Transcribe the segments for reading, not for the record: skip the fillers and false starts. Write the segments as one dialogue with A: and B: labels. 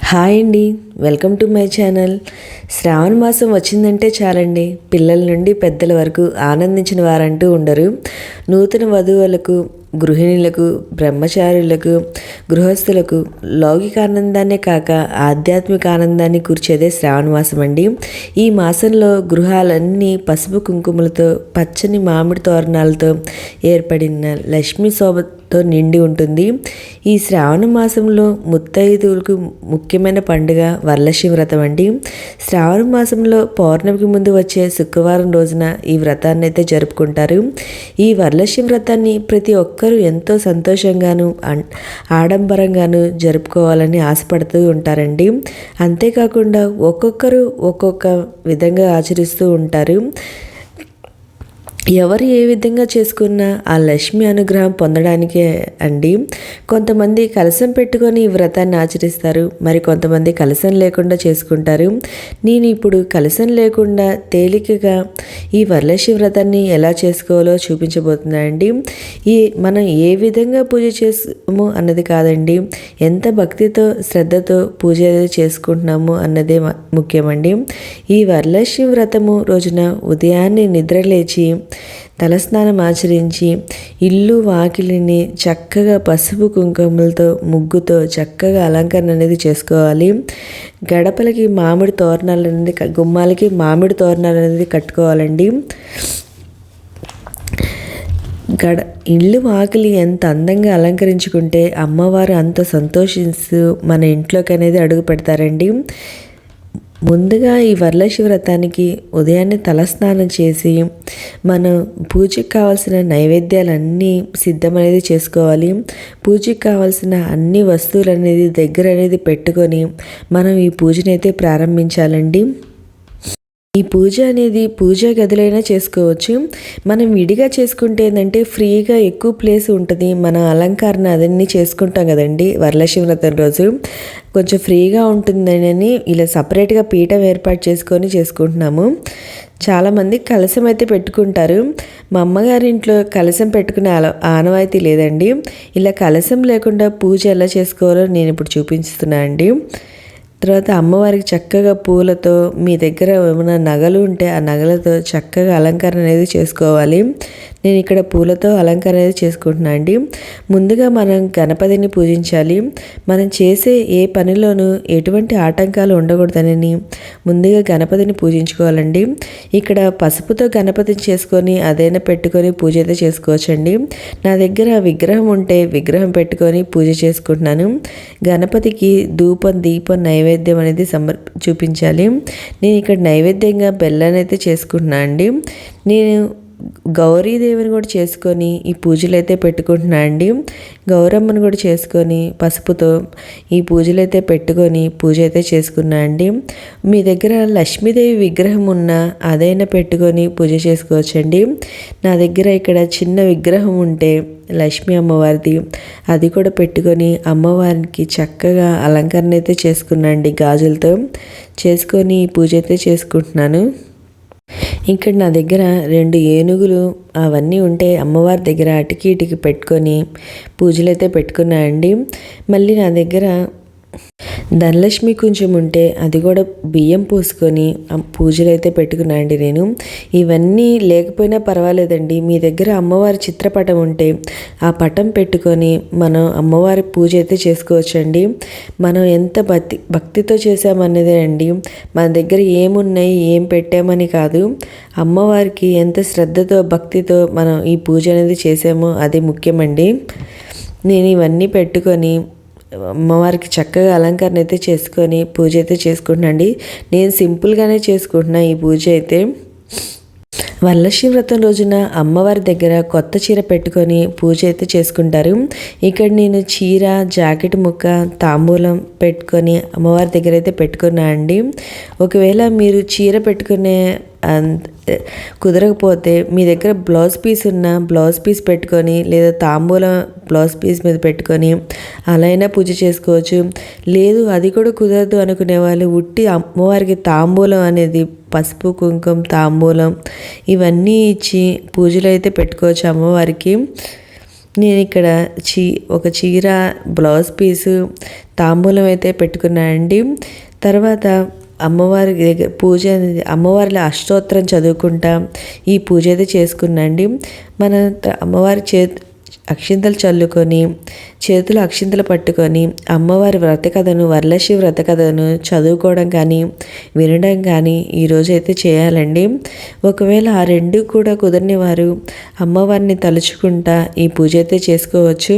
A: Hi అండి, welcome to my channel. శ్రావణ మాసం వచ్చిందంటే చాలండి, పిల్లల నుండి పెద్దల వరకు ఆనందించిన వారంటూ ఉండరు. నూతన వధువులకు, గృహిణులకు, బ్రహ్మచారులకు, గృహస్థులకు లౌకిక ఆనందాన్నే కాక ఆధ్యాత్మిక ఆనందాన్ని కూర్చేదే శ్రావణ మాసం అండి. ఈ మాసంలో గృహాలన్నీ పసుపు కుంకుమలతో, పచ్చని మామిడి తోరణాలతో ఏర్పడిన లక్ష్మీ శోభతో నిండి ఉంటుంది. ఈ శ్రావణ మాసంలో ముత్తైదువులకు ముఖ్యమైన పండుగ వరలక్ష్మి వ్రతం అండి. శ్రావణ మాసంలో పౌర్ణమికి ముందు వచ్చే శుక్రవారం రోజున ఈ వ్రతాన్ని అయితే జరుపుకుంటారు. ఈ వరలక్ష్మి వ్రతాన్ని ప్రతి ఒక్కరూ ఎంతో సంతోషంగాను ఆడంబరంగాను జరుపుకోవాలని ఆశపడుతూ ఉంటారండి. అంతేకాకుండా ఒక్కొక్కరు ఒక్కొక్క విధంగా ఆచరిస్తూ ఉంటారు. ఎవరు ఏ విధంగా చేసుకున్నా ఆ లక్ష్మి అనుగ్రహం పొందడానికే అండి. కొంతమంది కలశం పెట్టుకొని ఈ వ్రతాన్ని ఆచరిస్తారు, మరి కొంతమంది కలశం లేకుండా చేసుకుంటారు. నేను ఇప్పుడు కలశం లేకుండా తేలికగా ఈ వరలక్ష్మి వ్రతాన్ని ఎలా చేసుకోవాలో చూపించబోతున్నానండి. మనం ఏ విధంగా పూజ చేసాము అన్నది కాదండి, ఎంత భక్తితో శ్రద్ధతో పూజ చేసుకుంటున్నాము అన్నదే ముఖ్యమండి. ఈ వరలక్ష్మి వ్రతము రోజున ఉదయాన్నే నిద్రలేచి తలస్నానం ఆచరించి ఇల్లు వాకిలిని చక్కగా పసుపు కుంకుమలతో, ముగ్గుతో చక్కగా అలంకరణ అనేది చేసుకోవాలి. గడపలకి మామిడి తోరణాలు అనేది, గుమ్మాలకి మామిడి తోరణాలు అనేది కట్టుకోవాలండి. ఇల్లు వాకిలి ఎంత అందంగా అలంకరించుకుంటే అమ్మవారు అంత సంతోషిస్తూ మన ఇంట్లోకి అనేది అడుగు పెడతారండి. ముందుగా ఈ వరలక్ష్మి వ్రతానికి ఉదయాన్నే తలస్నానం చేసి మనం పూజకి కావాల్సిన నైవేద్యాలన్నీ సిద్ధం అనేది చేసుకోవాలి. పూజకి కావాల్సిన అన్ని వస్తువులు అనేది దగ్గర అనేది పెట్టుకొని మనం ఈ పూజను అయితే ప్రారంభించాలండి. ఈ పూజ అనేది పూజా గదిలైనా చేసుకోవచ్చు. మనం విడిగా చేసుకుంటే ఏంటంటే ఫ్రీగా ఎక్కువ ప్లేస్ ఉంటుంది. మన అలంకరణ అదన్నీ చేసుకుంటాం కదండి. వరలక్ష్మి వ్రతం రోజు కొంచెం ఫ్రీగా ఉంటుందని ఇలా సపరేట్గా పీఠం ఏర్పాటు చేసుకుంటున్నాము. చాలామంది కలశం అయితే పెట్టుకుంటారు. మా అమ్మగారి ఇంట్లో కలశం పెట్టుకునే ఆనవాయితీ లేదండి. ఇలా కలశం లేకుండా పూజ ఎలా చేసుకోవాలో నేను ఇప్పుడు చూపిస్తున్నాను అండి. తర్వాత అమ్మవారికి చక్కగా పూలతో, మీ దగ్గర ఏమైనా నగలు ఉంటే ఆ నగలతో చక్కగా అలంకరణ అనేది చేసుకోవాలి. నేను ఇక్కడ పూలతో అలంకరణ అనేది చేసుకుంటున్నాను అండి. ముందుగా మనం గణపతిని పూజించాలి. మనం చేసే ఏ పనిలోనూ ఎటువంటి ఆటంకాలు ఉండకూడదని ముందుగా గణపతిని పూజించుకోవాలండి. ఇక్కడ పసుపుతో గణపతిని చేసుకొని అదైనా పెట్టుకొని పూజ అయితే చేసుకోవచ్చండి. నా దగ్గర విగ్రహం ఉంటే విగ్రహం పెట్టుకొని పూజ చేసుకుంటున్నాను. గణపతికి ధూపం, దీపం, నైవేద్యం అనేది చూపించాలి. నేను ఇక్కడ నైవేద్యంగా బెల్లాన్ని అయితే చేసుకుంటున్నాను అండి. నేను గౌరీదేవిని కూడా చేసుకొని ఈ పూజలు అయితే పెట్టుకుంటున్నా అండి. గౌరమ్మను కూడా చేసుకొని పసుపుతో ఈ పూజలు అయితే పెట్టుకొని పూజ అయితే చేసుకున్నా అండి. మీ దగ్గర లక్ష్మీదేవి విగ్రహం ఉన్నా అదైనా పెట్టుకొని పూజ చేసుకోవచ్చండి. నా దగ్గర ఇక్కడ చిన్న విగ్రహం ఉంటే లక్ష్మీ అమ్మవారిది, అది కూడా పెట్టుకొని అమ్మవారికి చక్కగా అలంకరణ అయితే చేసుకున్నా అండి. గాజులతో చేసుకొని పూజ అయితే చేసుకుంటున్నాను. ఇక్కడ నా దగ్గర 2 ఏనుగులు అవన్నీ ఉంటే అమ్మవారి దగ్గర అటికి ఇటికి పెట్టుకొని పూజలు అయితే పెట్టుకున్నా అండి. మళ్ళీ నా దగ్గర ధనలక్ష్మి కొంచెం ఉంటే అది కూడా బియ్యం పోసుకొని పూజలు అయితే పెట్టుకున్నా అండి నేను. ఇవన్నీ లేకపోయినా పర్వాలేదండి, మీ దగ్గర అమ్మవారి చిత్రపటం ఉంటే ఆ పటం పెట్టుకొని మనం అమ్మవారి పూజ అయితే చేసుకోవచ్చండి. మనం ఎంత భక్తితో చేసామన్నదే అండి. మన దగ్గర ఏమున్నాయి, ఏం పెట్టామని కాదు, అమ్మవారికి ఎంత శ్రద్ధతో భక్తితో మనం ఈ పూజ అనేది చేసామో అది ముఖ్యమండి. నేను ఇవన్నీ పెట్టుకొని అమ్మవారికి చక్కగా అలంకరణ అయితే చేసుకొని పూజ అయితే చేసుకుంటున్నాండి. నేను సింపుల్గానే చేసుకుంటున్నా ఈ పూజ అయితే. వరలక్ష్మి వ్రతం రోజున అమ్మవారి దగ్గర కొత్త చీర పెట్టుకొని పూజ అయితే చేసుకుంటారు. ఇక్కడ నేను చీర, జాకెట్ ముక్క, తాంబూలం పెట్టుకొని అమ్మవారి దగ్గర అయితే పెట్టుకున్నా అండి. ఒకవేళ మీరు చీర పెట్టుకునే కుదరకపోతే మీ దగ్గర బ్లౌజ్ పీస్ ఉన్న బ్లౌజ్ పీస్ పెట్టుకొని, లేదా తాంబూలం బ్లౌజ్ పీస్ మీద పెట్టుకొని అలా అయినా పూజ చేసుకోవచ్చు. లేదు అది కూడా కుదరదు అనుకునే వాళ్ళు ఉట్టి అమ్మవారికి తాంబూలం అనేది, పసుపు కుంకుమ తాంబూలం ఇవన్నీ ఇచ్చి పూజలు అయితే పెట్టుకోవచ్చు అమ్మవారికి. నేను ఇక్కడ ఒక చీర, బ్లౌజ్ పీసు, తాంబూలం అయితే పెట్టుకున్నానండి. తర్వాత అమ్మవారి దగ్గర పూజ అనేది అమ్మవారిలో అష్టోత్తరం చదువుకుంటా ఈ పూజ అయితే చేసుకున్నాండి. మన అమ్మవారి అక్షింతలు చల్లుకొని చేతులు అక్షింతలు పట్టుకొని అమ్మవారి వ్రత కథను, వరలక్ష్మి వ్రత కథను చదువుకోవడం కానీ వినడం కానీ ఈరోజు అయితే చేయాలండి. ఒకవేళ ఆ రెండు కూడా కుదరని వారు అమ్మవారిని తలుచుకుంటా ఈ పూజ అయితే చేసుకోవచ్చు.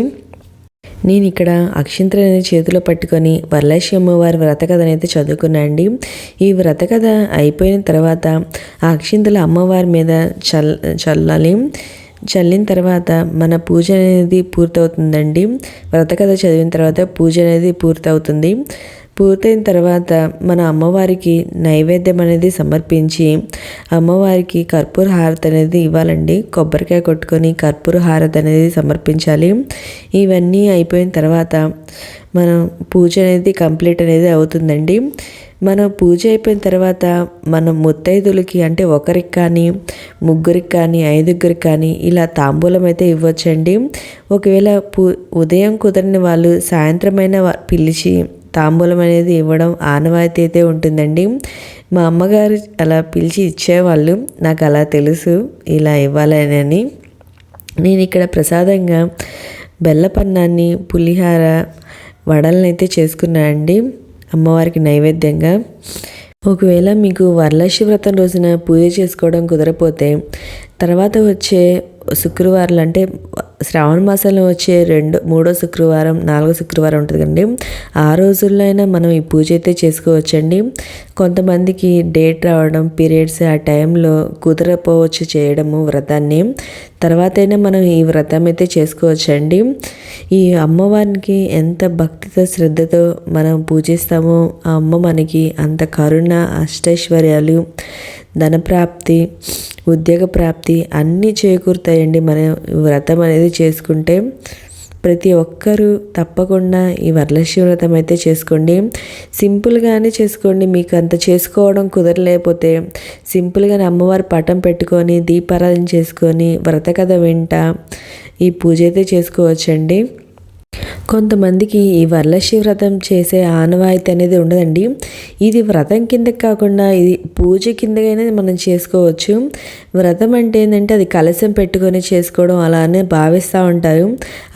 A: నేను ఇక్కడ అక్షింతలని చేతిలో పట్టుకొని వరలక్ష్మి అమ్మవారి వ్రత కథను అయితే చదువుకున్నాను అండి. ఈ వ్రత కథ అయిపోయిన తర్వాత ఆ అక్షింతలు అమ్మవారి మీద చల్లాలి. చల్లిన తర్వాత మన పూజ అనేది పూర్తవుతుందండి. వ్రత కథ చదివిన తర్వాత పూజ అనేది పూర్తవుతుంది. పూర్తయిన తర్వాత మన అమ్మవారికి నైవేద్యం అనేది సమర్పించి అమ్మవారికి కర్పూర హారతి అనేది ఇవ్వాలండి. కొబ్బరికాయ కొట్టుకొని కర్పూర హారతి అనేది సమర్పించాలి. ఇవన్నీ అయిపోయిన తర్వాత మనం పూజ అనేది కంప్లీట్ అనేది అవుతుందండి. మన పూజ అయిపోయిన తర్వాత మనం ముత్తైదులకి అంటే ఒకరికి కానీ, ముగ్గురికి కానీ, 5గురికి కానీ ఇలా తాంబూలం అయితే ఇవ్వచ్చండి. ఒకవేళ ఉదయం కుదరని వాళ్ళు సాయంత్రమైన పిలిచి తాంబూలం అనేది ఇవ్వడం ఆనవాయితీ అయితే ఉంటుందండి. మా అమ్మగారు అలా పిలిచి ఇచ్చేవాళ్ళు. నాకు అలా తెలుసు ఇలా ఇవ్వాలని. నేను ఇక్కడ ప్రసాదంగా బెల్లపన్నాన్ని, పులిహార, వడలను అయితే చేసుకున్నాను అండి అమ్మవారికి నైవేద్యంగా. ఒకవేళ మీకు వరలక్ష్మి వ్రతం రోజున పూజ చేసుకోవడం కుదరపోతే తర్వాత వచ్చే శుక్రవారాలు అంటే శ్రావణ మాసంలో వచ్చే 3వ శుక్రవారం, 4వ శుక్రవారం ఉంటుంది కండి. ఆ రోజుల్లో అయినా మనం ఈ పూజ అయితే చేసుకోవచ్చండి. కొంతమందికి డేట్ రావడం, పీరియడ్స్ ఆ టైంలో కుదరపోవచ్చు చేయడము వ్రతాన్ని. తర్వాత అయినా మనం ఈ వ్రతం అయితే చేసుకోవచ్చండి. ఈ అమ్మవారికి ఎంత భక్తితో శ్రద్ధతో మనం పూజిస్తామో ఆ అమ్మ మనకి అంత కరుణ, అష్టైశ్వర్యాలు, ధనప్రాప్తి, ఉద్యోగ ప్రాప్తి అన్నీ చేకూరుతాయండి మన వ్రతం అనేది చేసుకుంటే. ప్రతి ఒక్కరూ తప్పకుండా ఈ వరలక్ష్మి వ్రతం అయితే చేసుకోండి. సింపుల్గానే చేసుకోండి. మీకు అంత చేసుకోవడం కుదరలేకపోతే సింపుల్గానే అమ్మవారి పటం పెట్టుకొని దీపారాధన చేసుకొని వ్రత కథ వింటా ఈ పూజ అయితే చేసుకోవచ్చండి. కొంతమందికి ఈ వరలక్ష్మి వ్రతం చేసే ఆనవాయితీ అనేది ఉండదండి. ఇది వ్రతం కిందకి కాకుండా ఇది పూజ కిందకైనా మనం చేసుకోవచ్చు. వ్రతం అంటే ఏంటంటే అది కలశం పెట్టుకొని చేసుకోవడం అలానే భావిస్తూ ఉంటారు.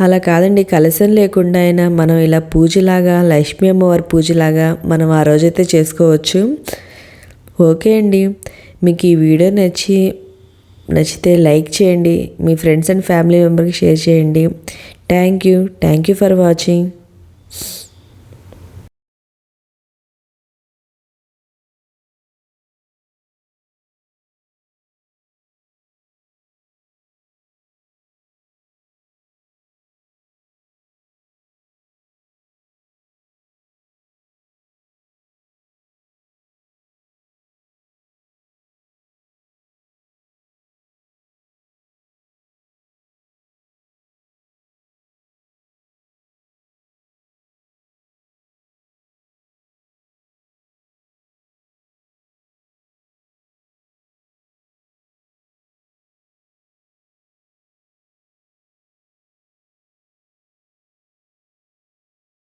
A: అలా కాదండి, కలశం లేకుండా అయినా మనం ఇలా పూజలాగా, లక్ష్మీ అమ్మవారి పూజలాగా మనం ఆ రోజైతే చేసుకోవచ్చు. ఓకే అండి, మీకు ఈ వీడియో నచ్చితే లైక్ చేయండి, మీ ఫ్రెండ్స్ అండ్ ఫ్యామిలీ మెంబర్కి షేర్ చేయండి. Thank you for watching.